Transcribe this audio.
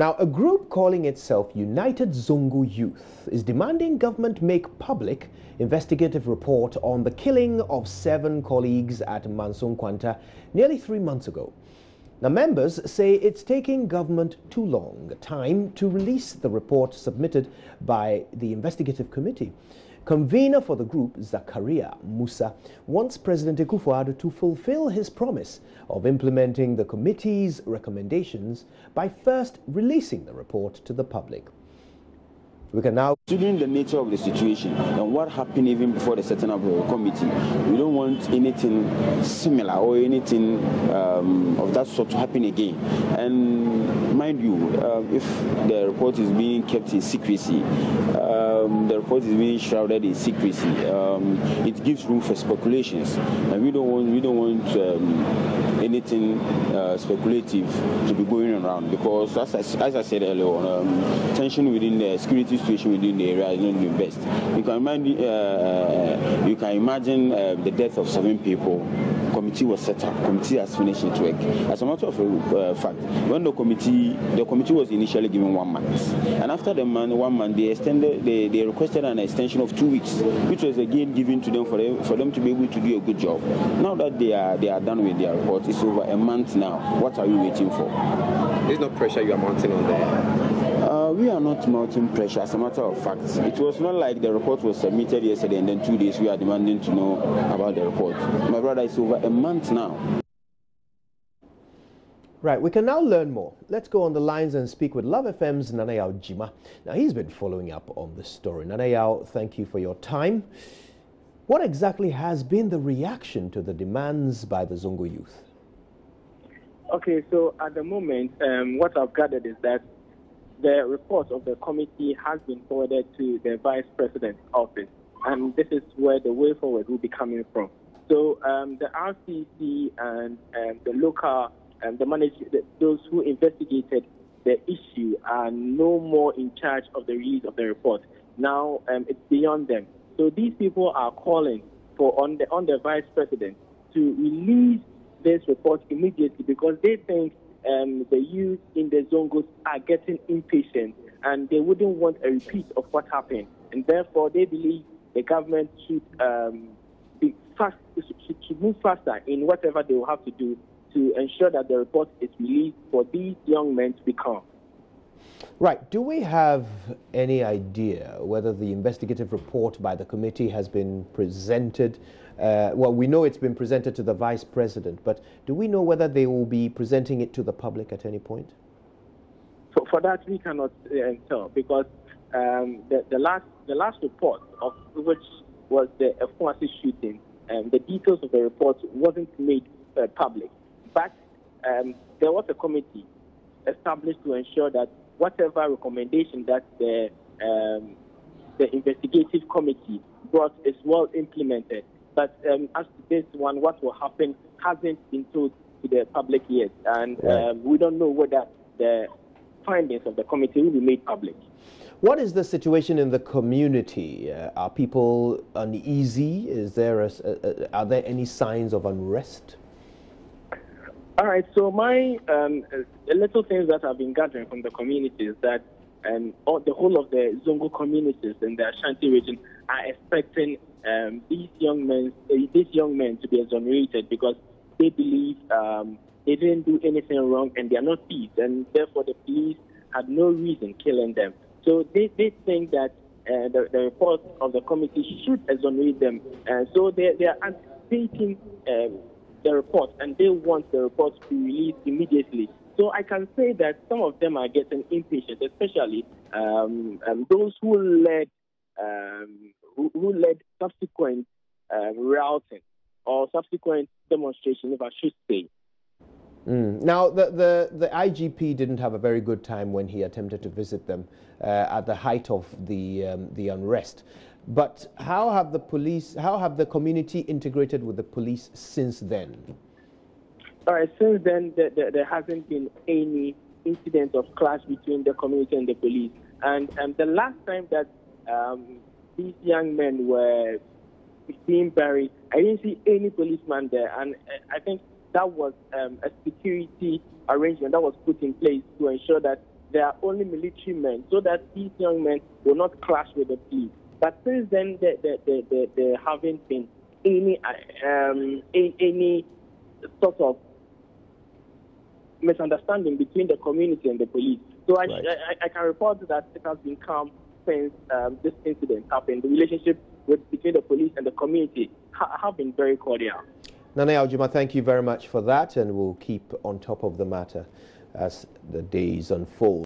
Now, a group calling itself United Zongo Youth is demanding government make public investigative report on the killing of 7 colleagues at Manso-Nkwanta nearly 3 months ago. Now, members say it's taking government too long time to release the report submitted by the investigative committee. Convener for the group, Zakaria Musa, wants President Akufo-Addo to fulfill his promise of implementing the committee's recommendations by first releasing the report to the public. We can now... Considering the nature of the situation and what happened even before the setting up of the committee, we don't want anything similar or anything of that sort to happen again. And mind you, if the report is being kept in secrecy, the report is being shrouded in secrecy, it gives room for speculations, and we don't want anything speculative to be going around, because as I said earlier on, tension within the security situation within the area is not the best. You can imagine the death of 7 people. Committee was set up. Committee has finished its work. As a matter of fact, when the committee was initially given 1 month, and after the 1 month, they requested an extension of 2 weeks, which was again given to them for them to be able to do a good job. Now that they are done with their report, it's over a month now. What are we waiting for? There's no pressure you are mounting on them. We are not mounting pressure. As a matter of fact, it was not like the report was submitted yesterday and then 2 days we are demanding to know about the report. My brother, it's over a month now. Right, we can now learn more. Let's go on the lines and speak with Love FM's Nanayao Jima. Now, he's been following up on this story. Nanayao, thank you for your time. What exactly has been the reaction to the demands by the Zongo Youth? Okay, so at the moment, what I've gathered is that the report of the committee has been forwarded to the Vice President's office, and this is where the way forward will be coming from. So the RCC and the local those who investigated the issue are no more in charge of the release of the report. Now it's beyond them. So these people are calling for on the Vice President to release this report immediately, because they think the youth in the Zongos are getting impatient and they wouldn't want a repeat of what happened, and therefore they believe the government should move faster in whatever they will have to do to ensure that the report is released for these young men to be calm. Right. Do we have any idea whether the investigative report by the committee has been presented? Well, we know it's been presented to the Vice President, but do we know whether they will be presenting it to the public at any point? For that, we cannot tell, because the last report, of which was the F1 shooting, the details of the report wasn't made public. But there was a committee established to ensure that whatever recommendation that the investigative committee brought is well implemented. But as to this one, what will happen hasn't been told to the public yet, and we don't know whether the findings of the committee will be made public. What is the situation in the community? Are people uneasy? Is there are there any signs of unrest? All right, so my little things that I've been gathering from the community is that the whole of the Zongo communities in the Ashanti region are expecting these young men to be exonerated, because they believe they didn't do anything wrong and they are not thieves, and therefore the police had no reason killing them. So they think that the report of the committee should exonerate them, and so they are anticipating the report, and they want the report to be released immediately. So I can say that some of them are getting impatient, especially those who led subsequent routing or subsequent demonstration, if I should say. Now, the IGP didn't have a very good time when he attempted to visit them at the height of the unrest. But how have the community integrated with the police since then? All right, since then, there hasn't been any incident of clash between the community and the police. And the last time that these young men were being buried, I didn't see any policeman there. And I think that was a security arrangement that was put in place to ensure that they are only military men, so that these young men will not clash with the police. But since then, there haven't been any sort of misunderstanding between the community and the police. So I can report that it has been calm since this incident happened. The relationship between the police and the community have been very cordial. Nana Aljuma, thank you very much for that, and we'll keep on top of the matter as the days unfold.